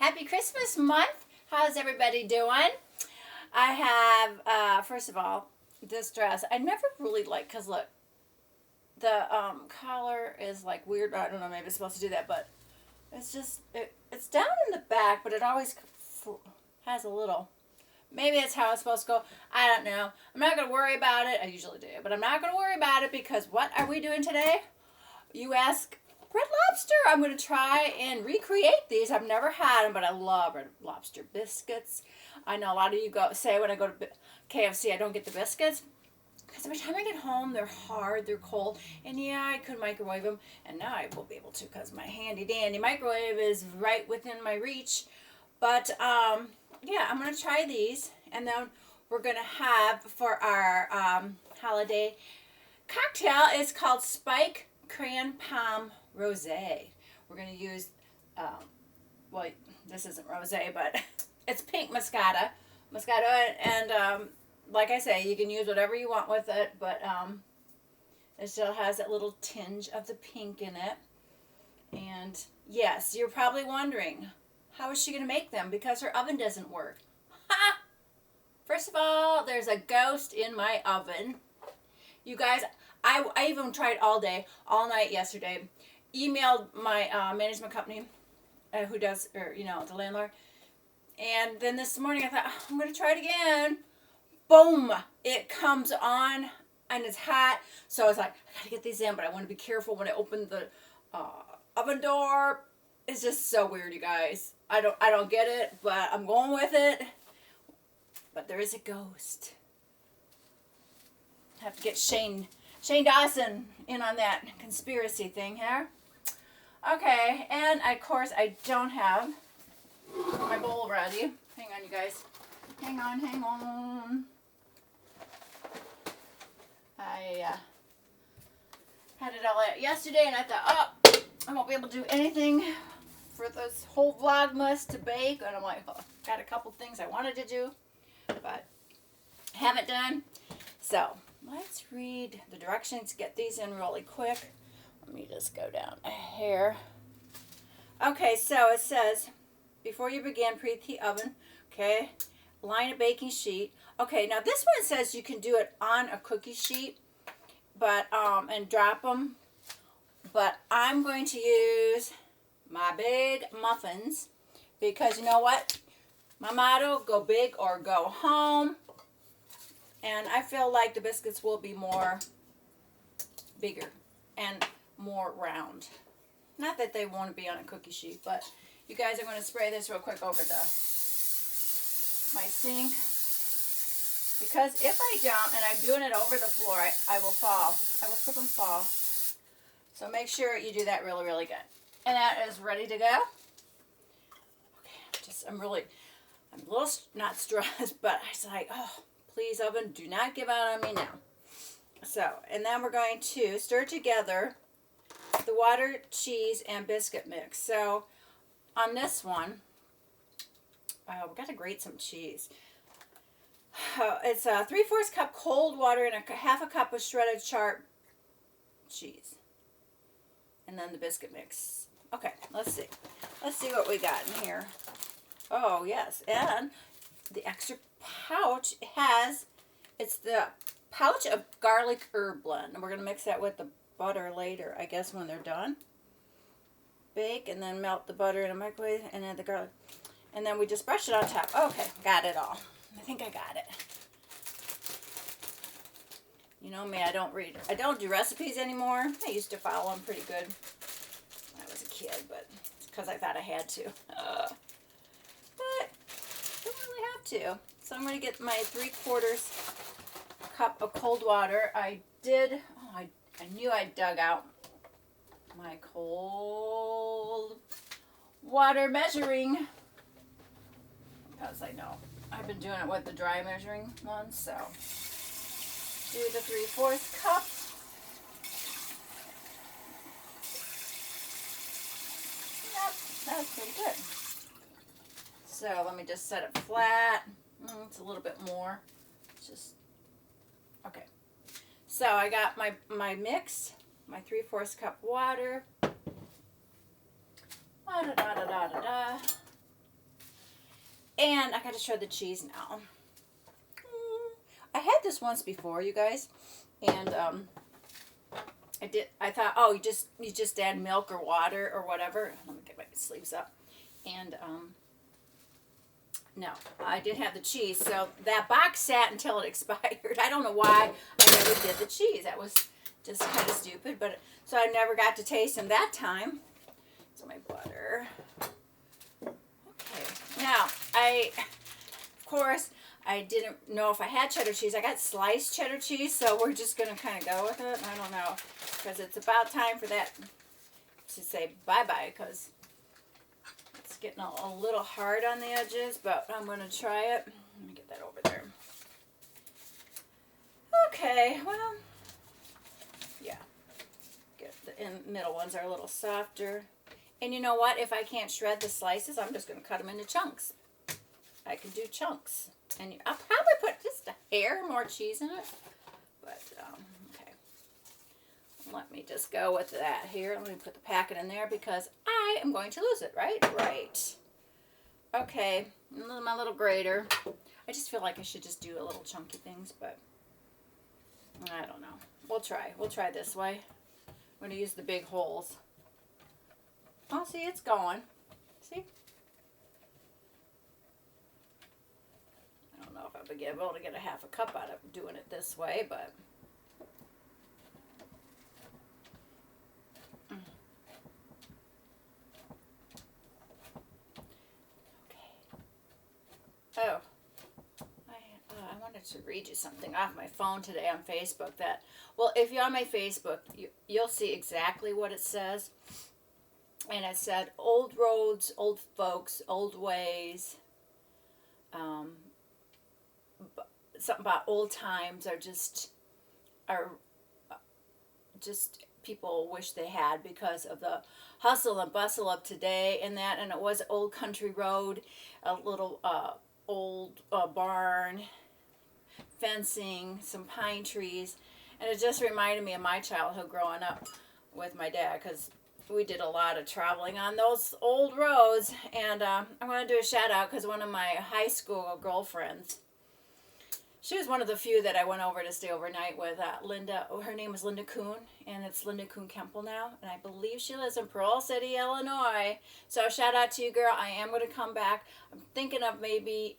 Happy Christmas month. How's everybody doing? I have, first of all, this dress. I never really liked, because look, the collar is like weird. I don't know, maybe it's supposed to do that, but it's just, it's down in the back, but it always has a little, maybe that's how it's supposed to go. I don't know. I'm not going to worry about it. I usually do, but I'm not going to worry about it because what are we doing today? You ask, Red Lobster. I'm going to try and recreate these. I've never had them, but I love Red Lobster biscuits. I know a lot of you say when I go to KFC, I don't get the biscuits. Because every time I get home, they're hard, they're cold. And yeah, I could microwave them. And now I will be able to because my handy dandy microwave is right within my reach. But yeah, I'm going to try these. And then we're going to have for our holiday cocktail, it's called Spike CRAN POM Rosé. We're going to use, well, this isn't rosé, but it's pink Moscato, and like I say, you can use whatever you want with it, but it still has that little tinge of the pink in it. And yes, you're probably wondering, how is she going to make them? Because her oven doesn't work. Ha! First of all, there's a ghost in my oven. You guys, I even tried all day, all night yesterday. Emailed my management company, who does, or the landlord. And then this morning I thought, oh, I'm going to try it again. Boom! It comes on and it's hot. So I was like, I got to get these in, but I want to be careful when I open the oven door. It's just so weird, you guys. I don't get it, but I'm going with it. But there is a ghost. I have to get Shane Dawson in on that conspiracy thing here. Okay, and of course I don't have my bowl ready. Hang on, you guys. Hang on. I had it all out yesterday, and I thought, oh, I won't be able to do anything for this whole Vlogmas to bake. And I'm like, oh, got a couple things I wanted to do, but haven't done. So let's read the directions, get these in really quick. Let me just go down a hair. Okay, so it says, before you begin, preheat the oven. Okay, line a baking sheet. Okay, now this one says you can do it on a cookie sheet, but and drop them. But I'm going to use my big muffins because you know what? My motto, go big or go home. And I feel like the biscuits will be bigger and more round. Not that they want to be on a cookie sheet, but you guys are going to spray this real quick over my sink. Because if I don't, and I'm doing it over the floor, I will fall. I will slip and fall. So make sure you do that really, really good. And that is ready to go. Okay, I'm a little not stressed, but I was like, oh, please, oven, do not give out on me now. So, and then we're going to stir together the water, cheese, and biscuit mix. So, on this one, we've got to grate some cheese. It's a 3/4 cup cold water and half a cup of shredded sharp cheese. And then the biscuit mix. Okay, let's see. Let's see what we got in here. Oh, yes, and the extra pouch it's the pouch of garlic herb blend. And we're going to mix that with the butter later, I guess, when they're done. Bake and then melt the butter in a microwave and add the garlic. And then we just brush it on top. Okay, got it all. I think I got it. You know me, I don't do recipes anymore. I used to follow them pretty good when I was a kid, but it's because I thought I had to. But don't really have to. So I'm going to get my 3/4 cup of cold water. I knew I dug out my cold water measuring because I know I've been doing it with the dry measuring one. So do the 3/4 cup. Yep, that's pretty good. So let me just set it flat. It's a little bit more. Just okay. So I got my mix, my 3/4 cup water. And I got to shred the cheese now. I had this once before, you guys, and I thought, oh, you just add milk or water or whatever. Let me get my sleeves up. And no, I didn't have the cheese, so that box sat until it expired. I don't know why I never did the cheese. That was just kind of stupid, but so I never got to taste them that time. So my butter. Okay, now of course, I didn't know if I had cheddar cheese. I got sliced cheddar cheese, so we're just going to kind of go with it. I don't know, because it's about time for that to say bye-bye, because it's getting a little hard on the edges, but I'm going to try it. Let me get that over there. Okay, well, yeah. Get the middle ones are a little softer. And you know what? If I can't shred the slices, I'm just going to cut them into chunks. I can do chunks. And I'll probably put just a hair more cheese in it. But, okay. Let me just go with that here. Let me put the packet in there because I am going to lose it, right? Right. Okay. My little grater. I just feel like I should just do a little chunky things, but I don't know. We'll try. We'll try this way. I'm going to use the big holes. Oh, see, it's going. See? I don't know if I'll be able to get a half a cup out of doing it this way, but oh, I wanted to read you something off my phone today on Facebook that, well, if you're on my Facebook, you'll see exactly what it says. And it said, old roads, old folks, old ways, something about old times are just people wish they had because of the hustle and bustle of today and that. And it was old country road, a little old barn, fencing, some pine trees. And it just reminded me of my childhood growing up with my dad, because we did a lot of traveling on those old roads. And I'm going to do a shout out because one of my high school girlfriends, she was one of the few that I went over to stay overnight with. Linda, her name is Linda Kuhn, and it's Linda Kuhn Kemple now. And I believe she lives in Pearl City, Illinois. So shout out to you, girl. I am going to come back. I'm thinking of maybe,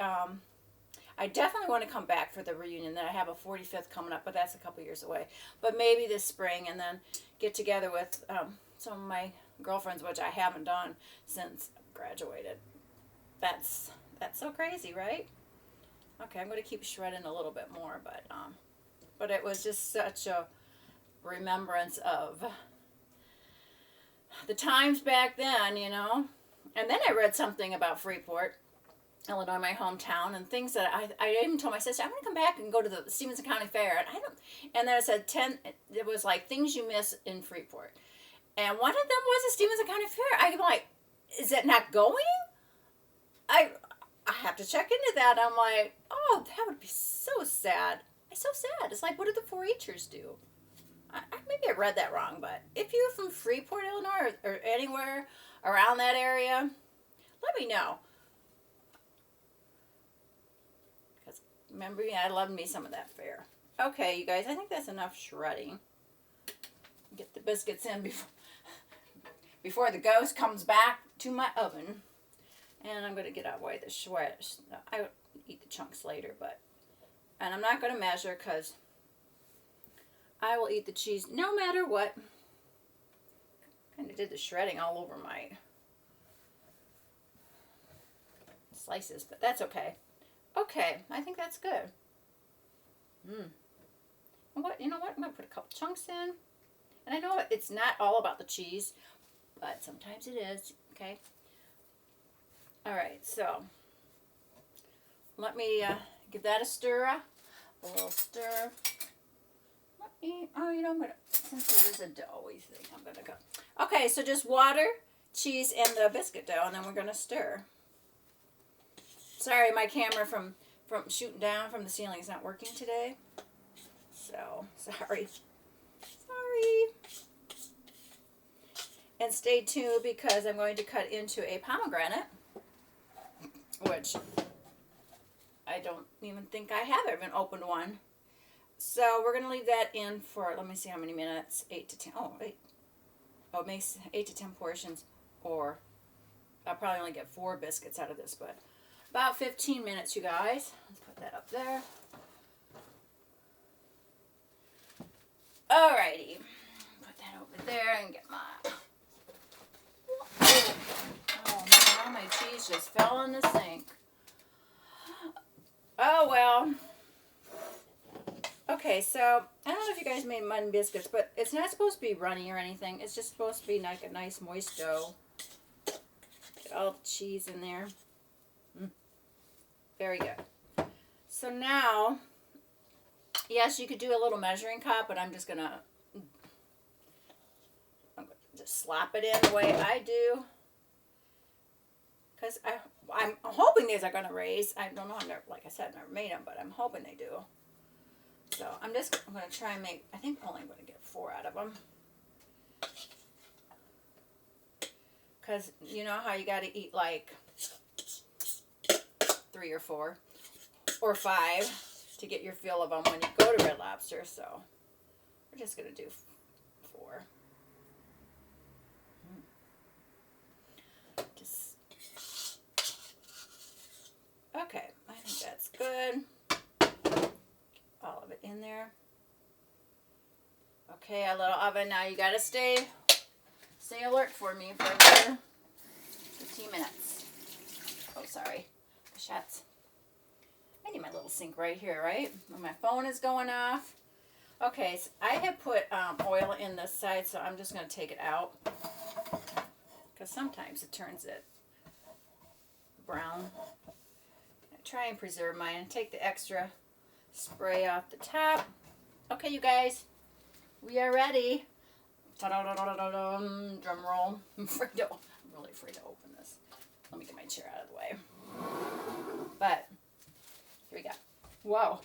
I definitely want to come back for the reunion. Then I have a 45th coming up, but that's a couple years away. But maybe this spring, and then get together with some of my girlfriends, which I haven't done since I graduated. That's so crazy, right? Okay, I'm going to keep shredding a little bit more, but it was just such a remembrance of the times back then, you know. And then I read something about Freeport, Illinois, my hometown, and things that I even told my sister, I'm going to come back and go to the Stevenson County Fair, and then it said it was like things you miss in Freeport. And one of them was the Stevenson County Fair. I'm like, is it not going? I have to check into that. I'm like, oh, that would be so sad. It's so sad. It's like, what do the 4-H'ers do? Maybe I read that wrong, but if you're from Freeport, Illinois, or anywhere around that area, let me know. Because remember me, I loved me some of that fair. Okay, you guys, I think that's enough shredding. Get the biscuits in before the ghost comes back to my oven. And I'm going to get out away the shred. I eat the chunks later, and I'm not going to measure because I will eat the cheese no matter what. Kind of did the shredding all over my slices, but that's okay. Okay, I think that's good. You know what? I'm going to put a couple chunks in. And I know it's not all about the cheese, but sometimes it is, okay? All right, so let me give that a stir, a little stir. Since it is a doughy thing, I'm going to go. Okay, so just water, cheese, and the biscuit dough, and then we're going to stir. Sorry, my camera from shooting down from the ceiling is not working today. So, sorry. And stay tuned because I'm going to cut into a pomegranate, which I don't even think I have even opened one. So we're going to leave that in for, let me see how many minutes, 8 to 10. Oh, wait. Oh, it makes 8 to 10 portions, or I'll probably only get 4 biscuits out of this, but about 15 minutes, you guys. Let's put that up there. Alrighty. Put that over there and get my... Oh, man, all my cheese just fell in the sink. Oh, well. Okay, so I don't know if you guys made mutton biscuits, but it's not supposed to be runny or anything. It's just supposed to be like a nice moist dough. Get all the cheese in there. Very good. So now, yes, you could do a little measuring cup, but I'm just gonna just slap it in the way I do. Because I'm hoping these are going to raise. I don't know, like I said, I've never made them, but I'm hoping they do. So I'm going to try and make, I think only I'm going to get 4 out of them. Because you know how you got to eat like 3 or 4 or 5 to get your fill of them when you go to Red Lobster. So we're just going to do 4. Okay, I think that's good. All of it in there. Okay, our little oven. Now you gotta stay alert for me for another 15 minutes. Oh, sorry. Shots. I need my little sink right here, right? When my phone is going off. Okay, so I have put oil in this side, so I'm just gonna take it out. Because sometimes it turns it brown. Try and preserve mine and take the extra spray off the top. Okay, you guys, we are ready. Drum roll. I'm really afraid to open this. Let me get my chair out of the way. But here we go. Whoa. All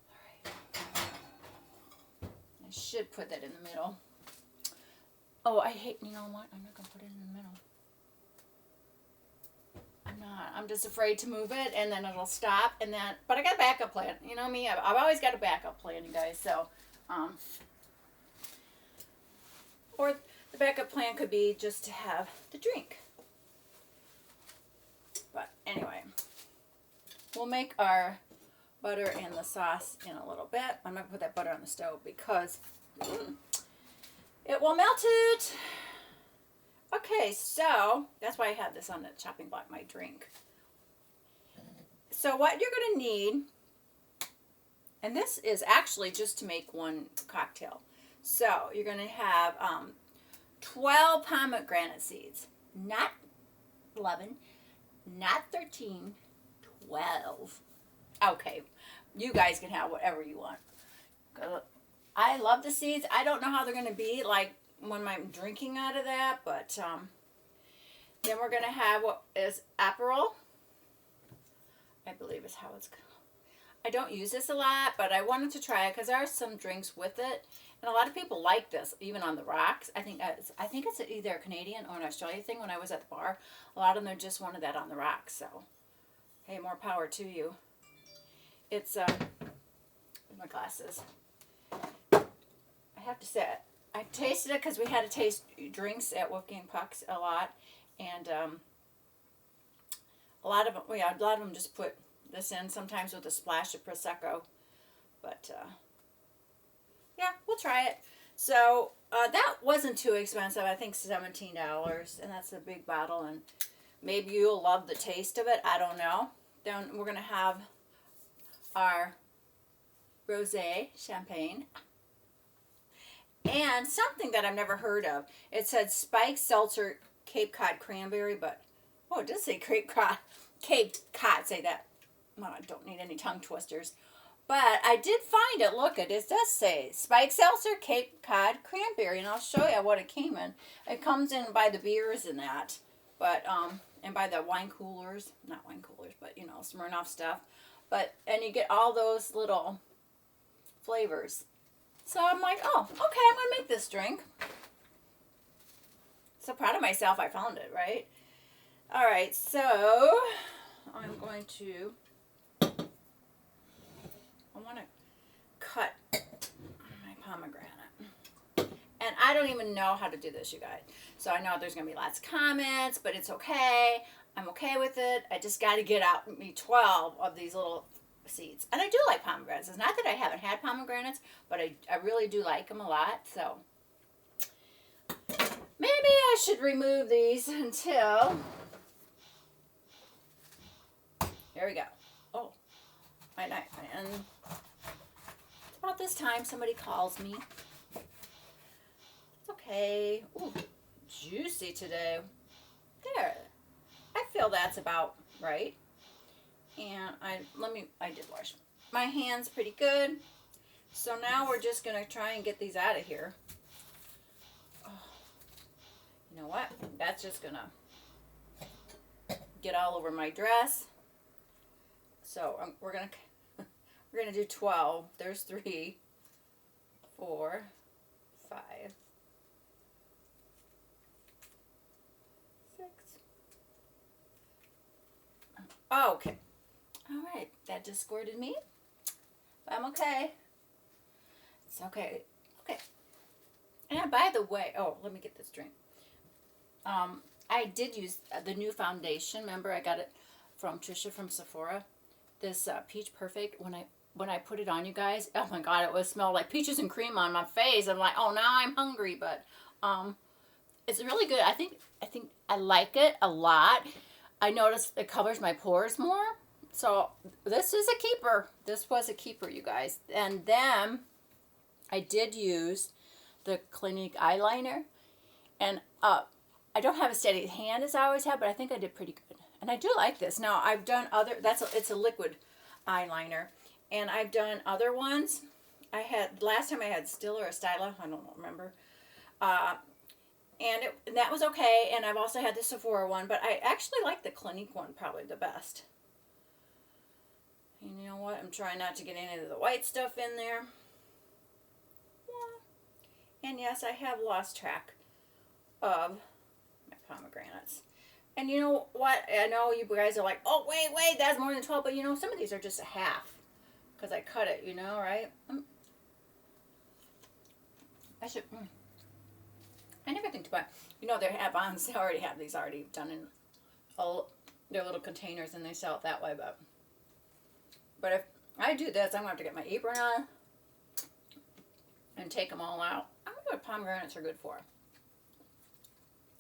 right. I should put that in the middle. Oh, I hate, you know what? I'm not going to put it in the middle. I'm just afraid to move it, and then it'll stop, and then, but I got a backup plan. You know me, I've always got a backup plan, you guys, so, or the backup plan could be just to have the drink. But anyway, we'll make our butter and the sauce in a little bit. I'm not going to put that butter on the stove because it will melt it. Okay, so that's why I had this on the chopping block, my drink. So what you're going to need, and this is actually just to make one cocktail. So you're going to have 12 pomegranate seeds, not 11, not 13, 12. Okay, you guys can have whatever you want. I love the seeds. I don't know how they're going to be like when I'm drinking out of that, but then we're going to have what is Aperol, I believe is how it's called. I don't use this a lot, but I wanted to try it because there are some drinks with it, and a lot of people like this, even on the rocks. I think it's either a Canadian or an Australian thing. When I was at the bar, a lot of them just wanted that on the rocks, so hey, more power to you. It's, my glasses. I have to say, I tasted it because we had to taste drinks at Wolfgang Puck's a lot, and a lot of them just put this in sometimes with a splash of Prosecco, but yeah, we'll try it. So that wasn't too expensive. I think $17, and that's a big bottle, and maybe you'll love the taste of it. I don't know. Then we're gonna have our rosé champagne. And something that I've never heard of. It said spiked seltzer Cape Cod cranberry, but, oh, it does say Cape Cod, say that. Well, I don't need any tongue twisters. But I did find it, look, it does say spiked seltzer Cape Cod cranberry, and I'll show you what it came in. It comes in by the beers and that, but, and by the wine coolers, not wine coolers, but, you know, Smirnoff stuff. But, and you get all those little flavors. So I'm like, oh, okay, I'm going to make this drink. So proud of myself I found it, right? All right, so I'm going to want to cut my pomegranate. And I don't even know how to do this, you guys. So I know there's going to be lots of comments, but it's okay. I'm okay with it. I just got to get out me 12 of these little seeds. And I do like pomegranates. It's not that I haven't had pomegranates, but I really do like them a lot. So maybe I should remove these until... Here we go. Oh, my knife. And it's about this time somebody calls me. It's okay. Ooh, juicy today. There. I feel that's about right. And I did wash my hands pretty good. So now we're just going to try and get these out of here. Oh, you know what? That's just going to get all over my dress. So we're gonna do 12. There's 3, 4, 5, 6. Oh, okay. All right. That just squirted me. But I'm okay. It's okay. Okay. And by the way, oh, let me get this drink. I did use the new foundation. Remember, I got it from Trisha from Sephora. This Peach Perfect. When I put it on, you guys, oh my God, it smelled like peaches and cream on my face. I'm like, oh, now I'm hungry, but it's really good. I think I like it a lot. I noticed it covers my pores more. So this is a keeper. This was a keeper, you guys. And then I did use the Clinique eyeliner, and I don't have a steady hand as I always have, but I think I did pretty good. And I do like this. Now, I've done other, it's a liquid eyeliner. And I've done other ones. Last time I had Still or a Styla, I don't remember. And that was okay. And I've also had the Sephora one, but I actually like the Clinique one probably the best. And you know what? I'm trying not to get any of the white stuff in there. Yeah. And yes, I have lost track of my pomegranates. And you know what? I know you guys are like, oh, wait, that's more than 12. But you know, some of these are just a half. Because I cut it, you know, right? I should... I never think to buy... You know, they already have these already done in all their little containers, and they sell it that way. But if I do this, I'm going to have to get my apron on and take them all out. I don't know what pomegranates are good for.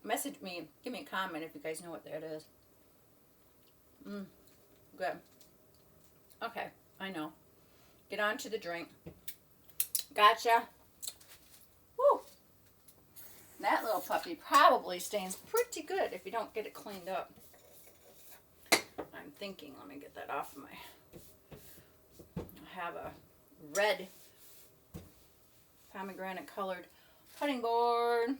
Message me, give me a comment if you guys know what that is. Good. Okay, I know. Get on to the drink. Gotcha. Woo! That little puppy probably stains pretty good if you don't get it cleaned up. I'm thinking, let me get that off of I have a red pomegranate colored cutting board.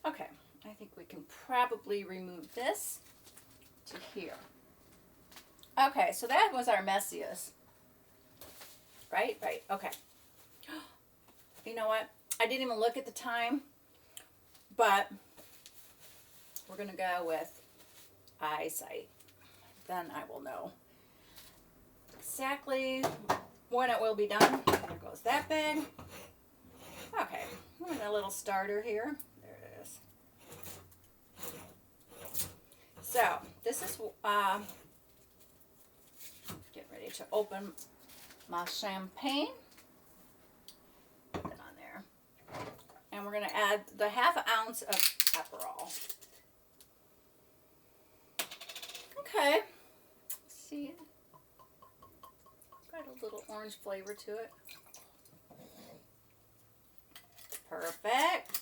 Okay, I think we can probably remove this to here. Okay, so that was our messiest. Right, okay. You know what? I didn't even look at the time, but we're going to go with eyesight. Then I will know exactly when it will be done. There goes that bag. Okay, a little starter here. There it is. So, this is, get ready to open my champagne. Put that on there. And we're going to add the ½ ounce of Aperol. Okay. See? Got a little orange flavor to it. Perfect.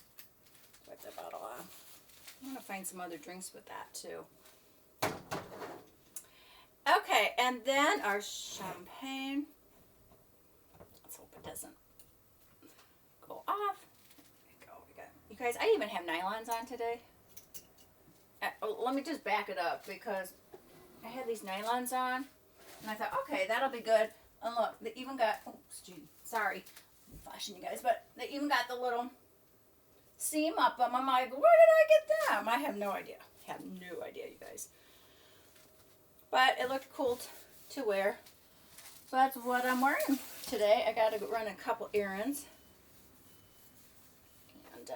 Wipe the bottle off. I'm going to find some other drinks with that too. Okay, and then our champagne. Let's hope it doesn't go off. There we go. You guys, I even have nylons on today. Let me just back it up because I had these nylons on and I thought, okay, that'll be good. And look, they even got, sorry, I'm flashing you guys, but they even got the little seam up them. I'm like, where did I get them? I have no idea. You guys. But it looked cool to wear. So that's what I'm wearing today. I got to run a couple errands. And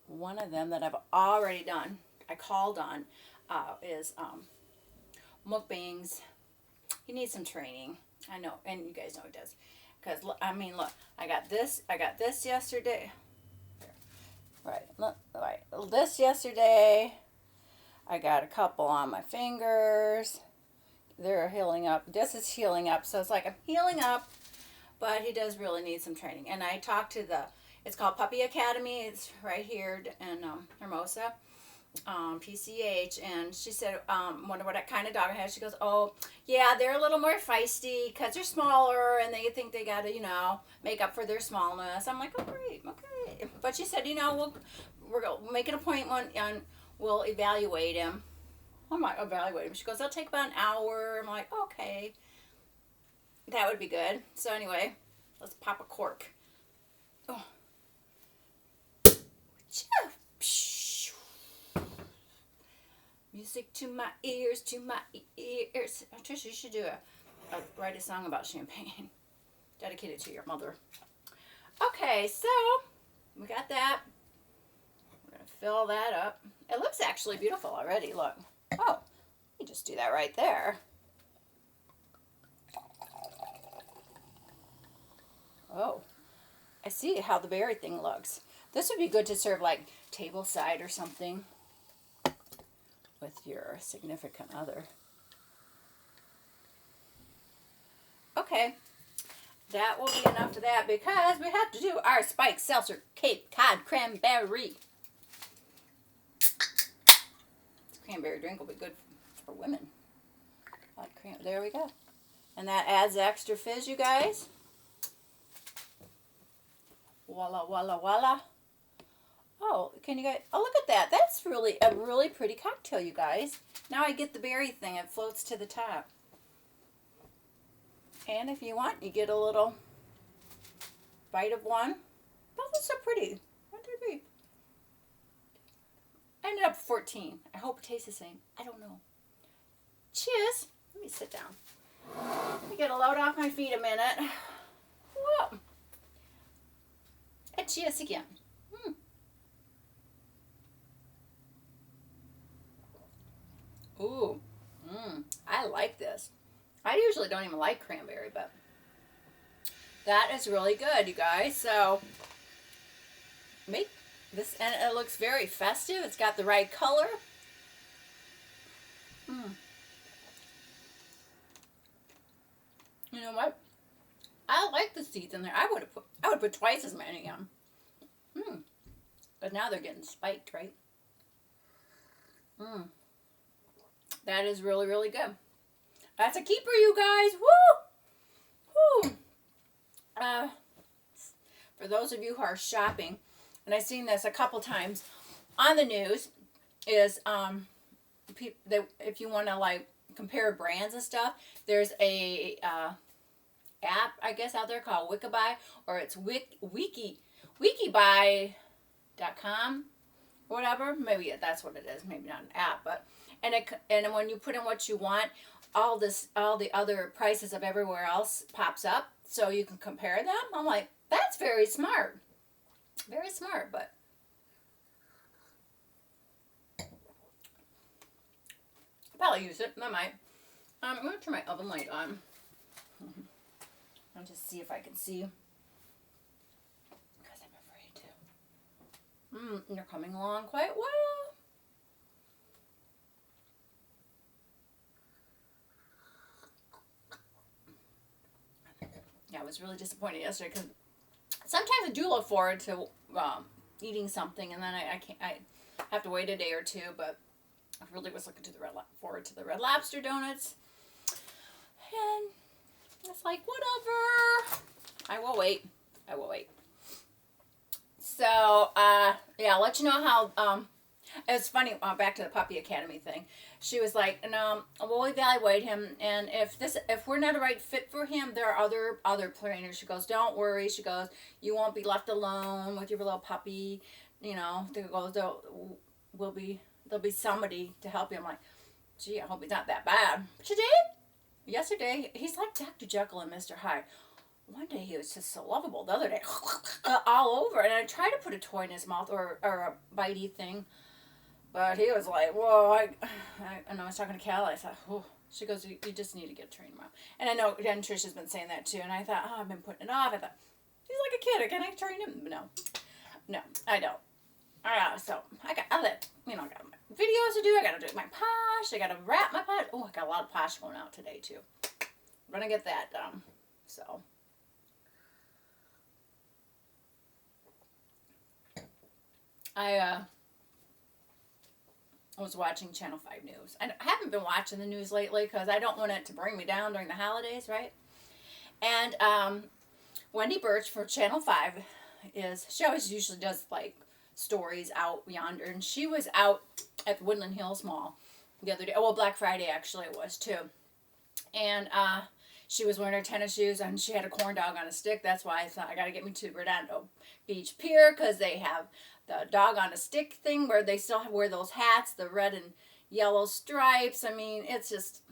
one of them that I've already done, I called on, is mukbangs. He needs some training. I know, and you guys know he does. Because, I mean, look, I got this yesterday. Right, look, right. This yesterday. I got a couple on my fingers. They're healing up. This is healing up. So it's like I'm healing up, but he does really need some training. And I talked to it's called Puppy Academy. It's right here in Hermosa. PCH, and she said, wonder what kind of dog I have. She goes, oh, yeah, they're a little more feisty because they're smaller and they think they got to, make up for their smallness. I'm like, oh, great, okay. But she said, we're going to make an appointment and we'll evaluate him. I'm like, evaluate him. She goes, it'll take about an hour. I'm like, okay. That would be good. So anyway, let's pop a cork. Oh. Music to my ears, to my ears. Trisha, you should write a song about champagne. Dedicated to your mother. Okay, so we got that. We're going to fill that up. It looks actually beautiful already, look. Oh, you just do that right there. Oh, I see how the berry thing looks. This would be good to serve like tableside or something with your significant other. Okay, that will be enough of that because we have to do our spiked seltzer Cape Cod cranberry. This cranberry drink will be good for women. There we go. And that adds extra fizz, you guys. Voila, voila, voila. Oh, can you guys, oh, look at that. That's really a really pretty cocktail, you guys. Now I get the berry thing. It floats to the top. And if you want, you get a little bite of one. That was so pretty. 1, 2, 3. I ended up 14. I hope it tastes the same. I don't know. Cheers. Let me sit down. Let me get a load off my feet a minute. Whoa. And cheers again. Ooh, I like this. I usually don't even like cranberry, but that is really good, you guys. So make this, and it looks very festive. It's got the right color. You know what? I like the seeds in there. I would put twice as many on. But now they're getting spiked, right? That is really, really good. That's a keeper, you guys. Woo! Woo! For those of you who are shopping, and I've seen this a couple times on the news, is if you want to like compare brands and stuff, there's a app, I guess, out there called Wikibuy, or it's wikibuy.com or whatever. Maybe that's what it is. Maybe not an app, but and when you put in what you want, all the other prices of everywhere else pops up, so you can compare them. I'm like, that's very smart, but I'll probably use it. I might. I'm gonna turn my oven light on. I'll just see if I can see, because I'm afraid to. They're coming along quite well. Yeah, I was really disappointed yesterday because sometimes I do look forward to eating something, and then I can't. I have to wait a day or two. But I really was looking forward to the Red Lobster donuts, and it's like whatever. I will wait. So yeah, I'll let you know how. It was funny, back to the Puppy Academy thing. She was like, no, we'll evaluate him, and if we're not a right fit for him, there are other trainers. She goes, don't worry. She goes, you won't be left alone with your little puppy. There'll be somebody to help you. I'm like, gee, I hope he's not that bad. But you did? yesterday, he's like Dr. Jekyll and Mr. Hyde. One day he was just so lovable. The other day, all over. And I tried to put a toy in his mouth or a bitey thing. But he was like, whoa. And I was talking to Callie. I thought, oh. She goes, you just need to get a trained mom. And I know Trisha's been saying that too. And I thought, oh, I've been putting it off. I thought, he's like a kid. Can I train him? No, I don't. So I got my videos to do. I got to do my posh. I got to wrap my posh. Oh, I got a lot of posh going out today too. I'm going to get that done. So. I was watching Channel 5 News. I haven't been watching the news lately because I don't want it to bring me down during the holidays, right? And Wendy Birch for Channel 5 she always usually does like stories out yonder. And she was out at the Woodland Hills Mall the other day. Oh, well, Black Friday actually it was too. And she was wearing her tennis shoes and she had a corn dog on a stick. That's why I thought I got to get me to Redondo Beach Pier because they have the dog on a stick thing where they still wear those hats, the red and yellow stripes. I mean, that's just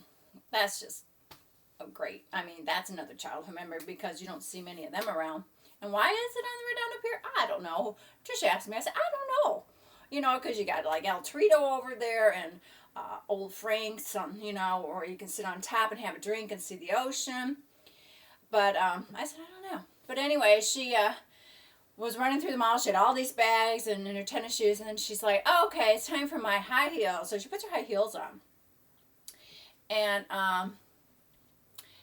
great. I mean, that's another childhood memory because you don't see many of them around. And why is it on the Redondo Pier? I don't know. Trisha asked me. I said, I don't know. You know, because you got like El Torito over there and Old Frank's, or you can sit on top and have a drink and see the ocean. But I said, I don't know. But anyway, she was running through the mall. She had all these bags and in her tennis shoes. And then she's like, oh, okay, it's time for my high heels. So she puts her high heels on. And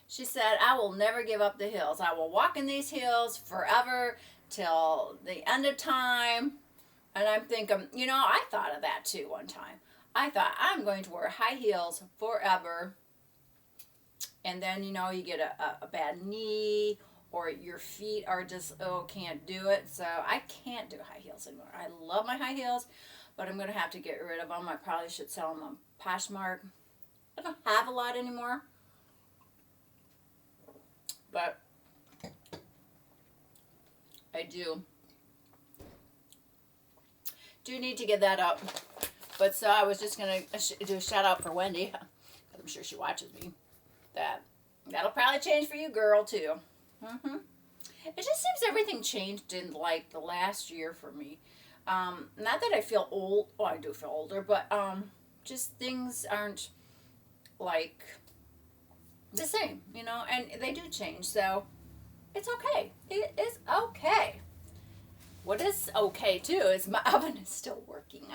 she said, I will never give up the heels. I will walk in these heels forever till the end of time. And I'm thinking, I thought of that too one time. I thought, I'm going to wear high heels forever. And then, you get a bad knee or your feet are just, can't do it. So I can't do high heels anymore. I love my high heels, but I'm going to have to get rid of them. I probably should sell them on Poshmark. I don't have a lot anymore. But I do need to get that up. But so I was just going to do a shout out for Wendy, because I'm sure she watches me. That'll probably change for you, girl, too. It just seems everything changed in like the last year for me. Not that I feel old. Well, I do feel older, but just things aren't like the same, and they do change. So it's okay. It is okay. What is okay too is my oven is still working.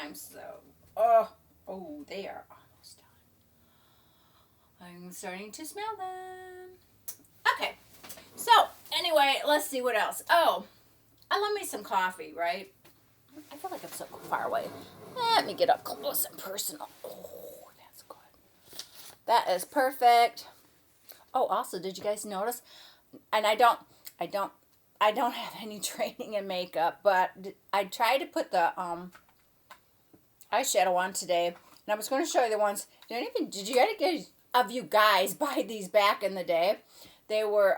They are almost done. I'm starting to smell them. Okay. So, anyway, let's see what else. Oh, I love me some coffee, right? I feel like I'm so far away. Let me get up close and personal. Oh, that's good. That is perfect. Oh, also, did you guys notice? And I don't have any training in makeup, but I tried to put the eyeshadow on today, and I was going to show you the ones. Did you guys buy these back in the day? They were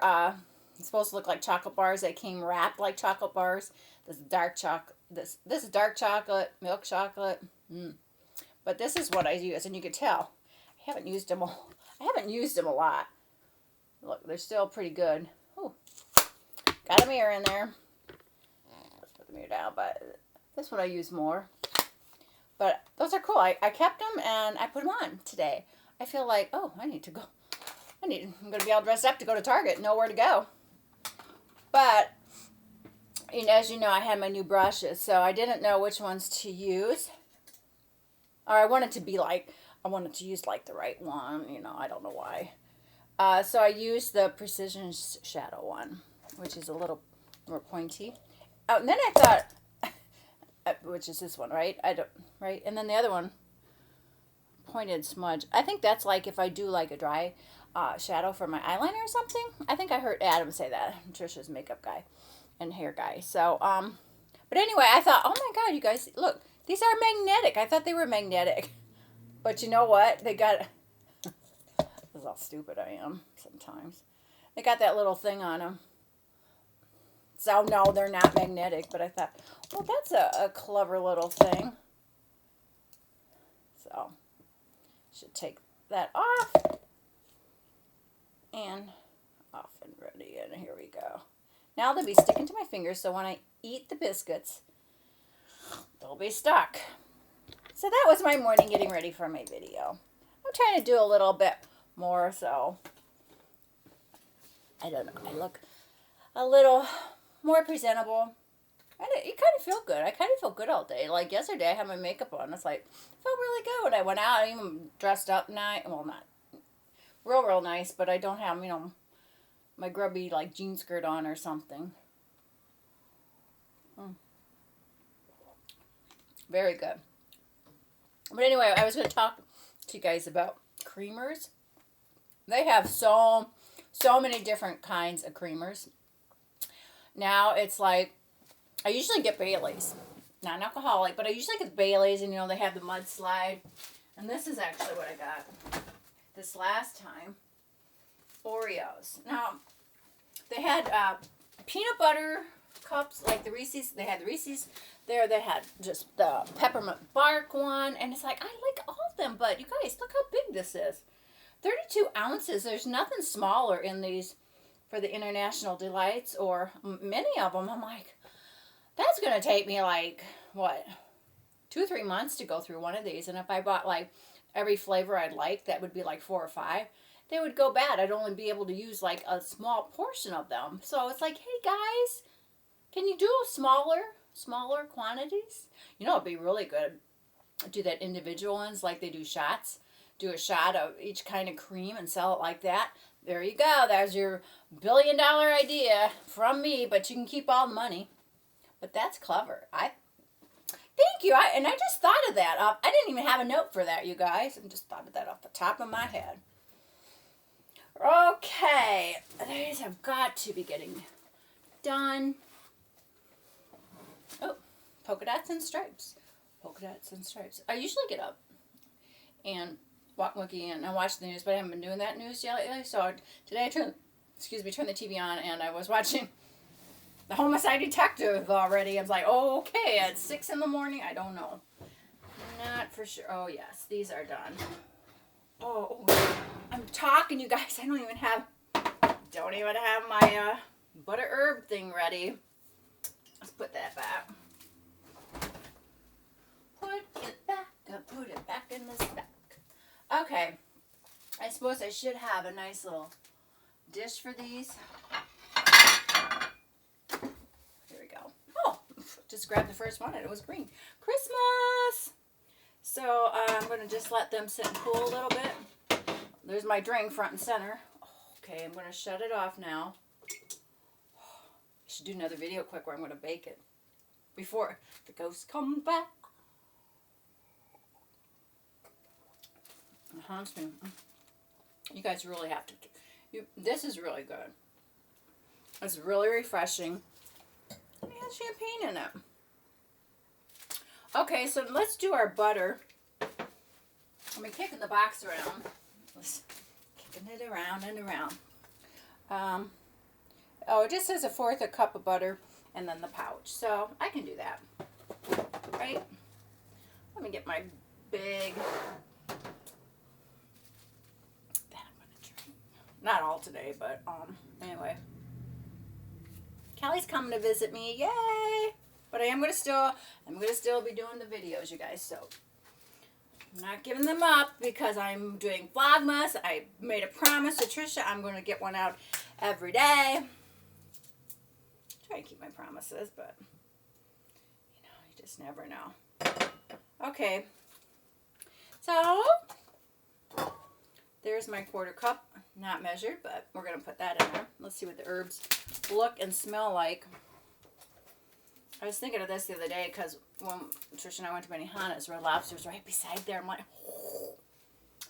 supposed to look like chocolate bars. They came wrapped like chocolate bars. This is dark chocolate. This is dark chocolate, milk chocolate. But this is what I use, and you can tell I haven't used them a lot. Look, they're still pretty good. Ooh. Got a mirror in there. Let's put the mirror down, but this one I use more. But those are cool. I kept them and I put them on today. I feel like, I'm going to be all dressed up to go to Target. Nowhere to go. But, as you know, I had my new brushes, so I didn't know which ones to use. Or I wanted to use like the right one. I don't know why. So I used the Precision Shadow one, which is a little more pointy. Oh, and then I thought, which is this one, right? Right? And then the other one, Pointed Smudge. I think that's like if I do like a dry shadow for my eyeliner or something. I think I heard Adam say that. Trisha's makeup guy and hair guy. So, but anyway, I thought, oh my God, you guys, look, these are magnetic. I thought they were magnetic. But you know what? They got, this is how stupid I am sometimes. They got that little thing on them. So, no, they're not magnetic. But I thought, well, that's a clever little thing. So, should take that off. And off and ready, and here we go. Now they'll be sticking to my fingers, so when I eat the biscuits, they'll be stuck. So that was my morning getting ready for my video. I'm trying to do a little bit more, so I don't know. I look a little more presentable. And you kind of feel good. I kind of feel good all day. Like yesterday, I had my makeup on. It's like, I felt really good when I went out. I even dressed up nice. Well, not real nice, but I don't have, my grubby, like, jean skirt on or something. Very good. But anyway, I was going to talk to you guys about creamers. They have so many different kinds of creamers. Now, it's like, I usually get Bailey's. Not an alcoholic, but I usually get Bailey's, and they have the mudslide. And this is actually what I got this last time. Oreos. Now, they had peanut butter cups, like the Reese's. They had the Reese's there. They had just the peppermint bark one. And it's like, I like all of them, but you guys, look how big this is. 32 ounces. There's nothing smaller in these for the International Delights or many of them. I'm like, that's going to take me like, what, 2 or 3 months to go through one of these. And if I bought like every flavor I'd like, that would be like 4 or 5. They would go bad. I'd only be able to use like a small portion of them. So it's like, hey guys, can you do smaller quantities? It'd be really good. Do that individual ones like they do shots. Do a shot of each kind of cream and sell it like that. There you go. There's your $1 billion idea from me, but you can keep all the money. But that's clever. Thank you. I just thought of that. I didn't even have a note for that, you guys. I just thought of that off the top of my head. Okay. These have got to be getting done. Oh, polka dots and stripes. Polka dots and stripes. I usually get up and walk Wookie and watch the news, but I haven't been doing that news yet lately. So today I turned the TV on, and I was watching The Homicide Detective already. I was like, oh, okay, at 6 in the morning. I don't know. Not for sure. Oh, yes, these are done. Oh, I'm talking, you guys. I don't even have my butter herb thing ready. Let's put that back. Put it back in this bag. Okay. I suppose I should have a nice little dish for these. Here we go. Oh, just grabbed the first one and it was green. Christmas! So I'm going to just let them sit and cool a little bit. There's my drink front and center. Okay, I'm going to shut it off now. I should do another video quick where I'm going to bake it before the ghosts come back. You guys really have to. This is really good. It's really refreshing. And it has champagne in it. Okay, so let's do our butter. I've been kicking the box around. Kicking it around and around. It just says 1/4 cup of butter and then the pouch. So I can do that. Right? Let me get my big... Not all today, but anyway. Kelly's coming to visit me. Yay! But I'm gonna still be doing the videos, you guys. So I'm not giving them up because I'm doing Vlogmas. I made a promise to Trisha. I'm gonna get one out every day. Try to keep my promises, but you just never know. Okay. So there's my 1/4 cup. Not measured, but we're going to put that in there. Let's see what the herbs look and smell like. I was thinking of this the other day because when Trish and I went to Benihana's, Red Lobster's right beside there. I'm like, oh.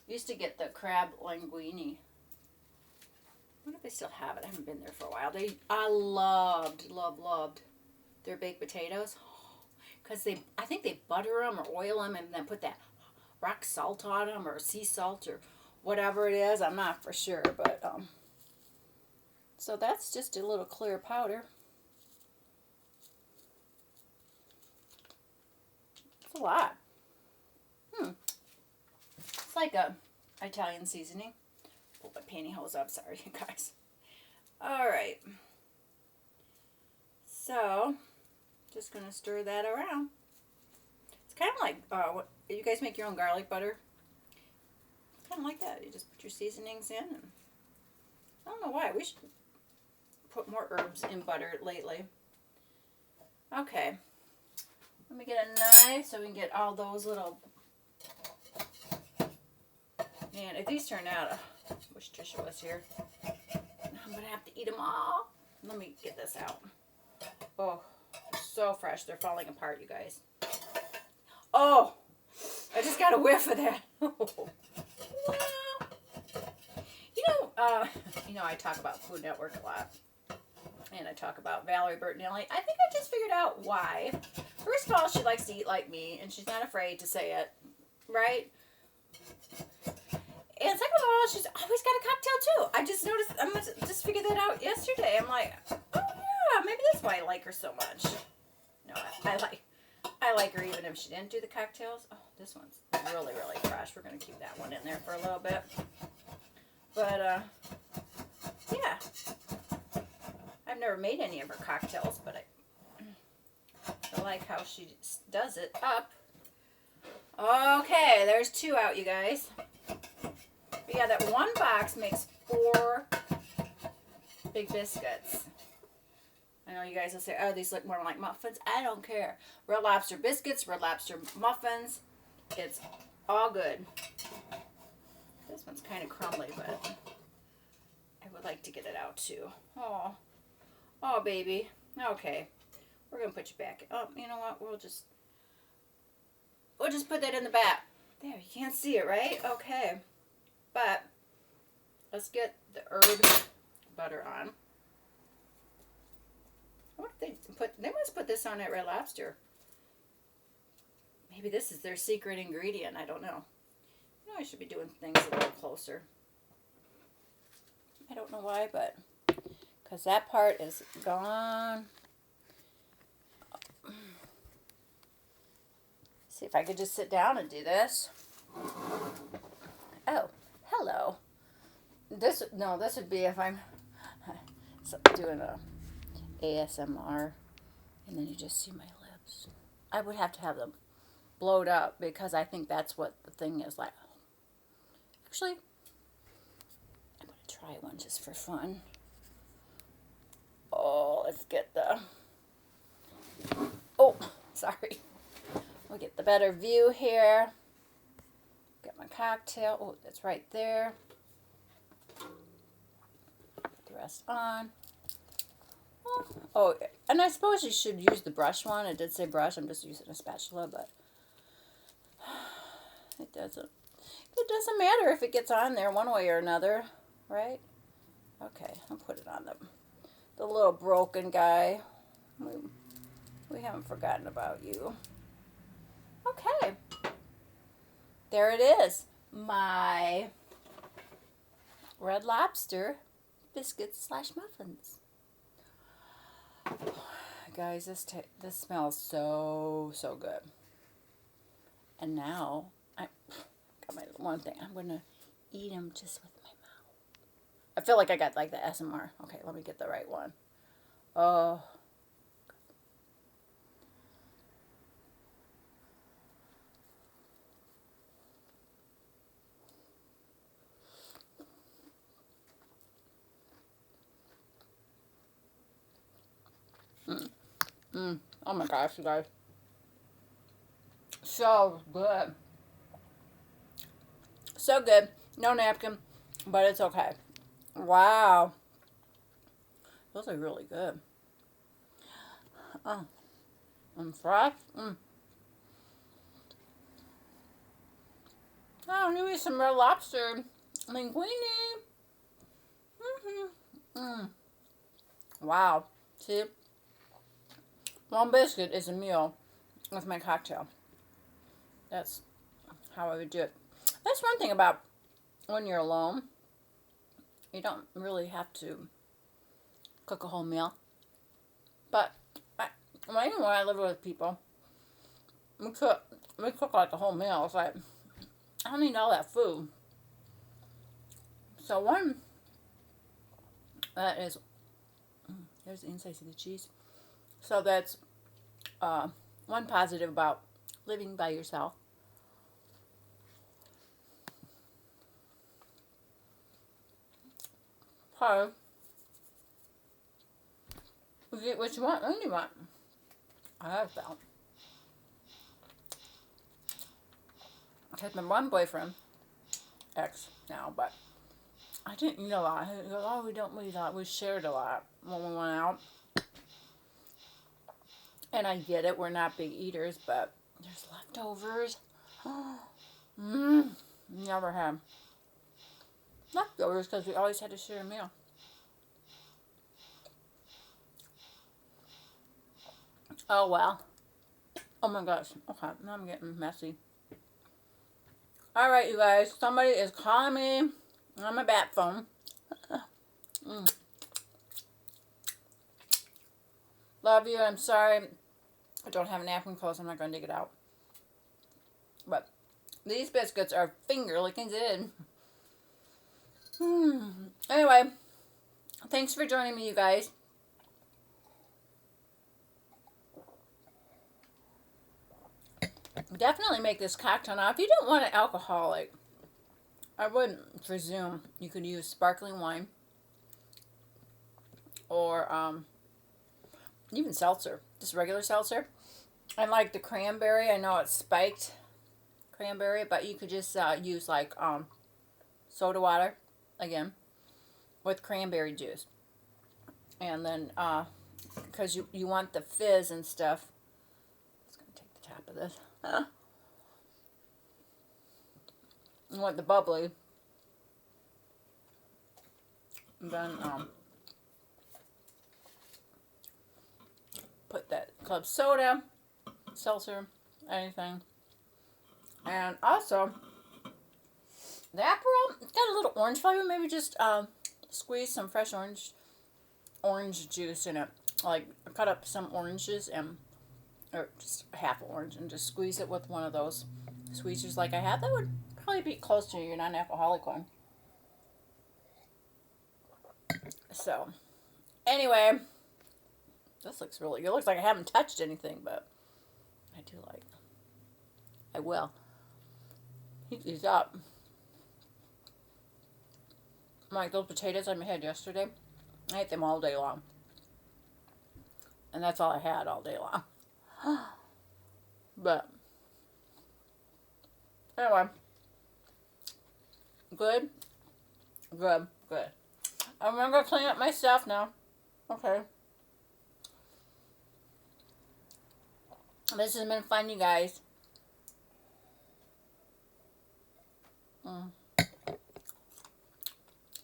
Used to get the crab linguine. I wonder if they still have it. I haven't been there for a while. I loved their baked potatoes. Because I think they butter them or oil them and then put that rock salt on them or sea salt or whatever it is. I'm not for sure, but so that's just a little clear powder. It's a lot. It's like a Italian seasoning. pull my pantyhose up. Sorry, you guys. All right. So, just going to stir that around. It's kind of like, what, you guys make your own garlic butter? It's kind of like that. You just put your seasonings in. And I don't know why. We should put more herbs in butter lately. Okay. Let me get a knife so we can get all those little... Man, if these turn out... I wish Trisha was here. I'm going to have to eat them all. Let me get this out. Oh, so fresh. They're falling apart, you guys. Oh, I just got a whiff of that. Wow. You know, I talk about Food Network a lot. And I talk about Valerie Bertinelli. I think I just figured out why. First of all, she likes to eat like me, and she's not afraid to say it, right? And second of all, she's always got a cocktail too. I just noticed, I just figured that out yesterday. I'm like, oh yeah, maybe that's why I like her so much. No, I like her even if she didn't do the cocktails. Oh, this one's really, really fresh. We're going to keep that one in there for a little bit. But, yeah. I've never made any of her cocktails, but I like how she does it up. Okay, there's 2 out, you guys. But yeah, that one box makes 4 big biscuits. I know you guys will say, oh, these look more like muffins. I don't care. Red Lobster biscuits, Red Lobster muffins. It's all good. This one's kind of crumbly, but I would like to get it out too. Oh, oh, baby. Okay, we're gonna put you back. Oh, you know what? We'll just put that in the back. There, you can't see it, right? Okay, but let's get the herb butter on. What if they must put this on at Red Lobster. Maybe this is their secret ingredient. I don't know. You know, I should be doing things a little closer. I don't know why, but because that part is gone. See if I could just sit down and do this. Oh, hello. This would be if I'm doing a ASMR, and then you just see my lips. I would have to have them blowed up because I think that's what the thing is like. Actually, I'm going to try one just for fun. Oh, let's get the... Oh, sorry. We'll get the better view here. Get my cocktail. Oh, that's right there. Put the rest on. Oh, and I suppose you should use the brush one. It did say brush. I'm just using a spatula, but it doesn't matter if it gets on there one way or another, right? Okay, I'll put it on the little broken guy. We haven't forgotten about you. Okay. There it is. My Red Lobster biscuits / muffins. Guys, this smells so good. And now I got my one thing. I'm gonna eat them just with my mouth. I feel like I got like the SMR. Okay, let me get the right one. Oh. Oh my gosh, you guys. So good. So good. No napkin, but it's okay. Wow. Those are really good. Oh. And fresh. Oh, you eat some Red Lobster linguine. Wow. See? One biscuit is a meal with my cocktail. That's how I would do it. That's one thing about when you're alone. You don't really have to cook a whole meal. But when I live with people, we cook like a whole meal. It's like, I don't need all that food. So one, that is, there's the insides of the cheese. So that's one positive about living by yourself. So, you get what you want when you want. I have that. I had my one boyfriend, ex now, but I didn't eat a lot. He goes, oh, we don't eat a lot. We shared a lot when we went out. And I get it, we're not big eaters, but there's leftovers. Never had leftovers because we always had to share a meal. Oh, well. Oh my gosh. Okay, now I'm getting messy. Alright, you guys. Somebody is calling me on my bat phone. Love you. I'm sorry. I don't have a napkin close. I'm not going to dig it out. But these biscuits are finger licking good. Anyway, thanks for joining me, you guys. Definitely make this cocktail. Now, if you don't want an alcoholic, I wouldn't presume you could use sparkling wine or even seltzer, just regular seltzer. I like the cranberry. I know it's spiked cranberry, but you could just use like soda water again with cranberry juice, and then because you want the fizz and stuff. Just gonna take the top of this. You want the bubbly. And then put that club soda, seltzer, anything. And also, the Aperol, it's got a little orange flavor. Maybe just squeeze some fresh orange juice in it. Like, cut up some oranges or just half orange and just squeeze it with one of those squeezers like I have. That would probably be close to your non-alcoholic one. So, anyway, this looks really good. It looks like I haven't touched anything, but I do like it. I will heat these up. Like those potatoes I made yesterday, I ate them all day long. And that's all I had all day long. But anyway, good. I'm gonna go clean up my stuff now. Okay. This has been fun, you guys.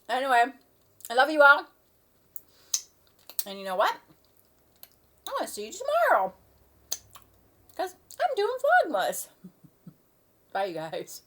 Anyway, I love you all. And you know what? I want to see you tomorrow. Because I'm doing Vlogmas. Bye, you guys.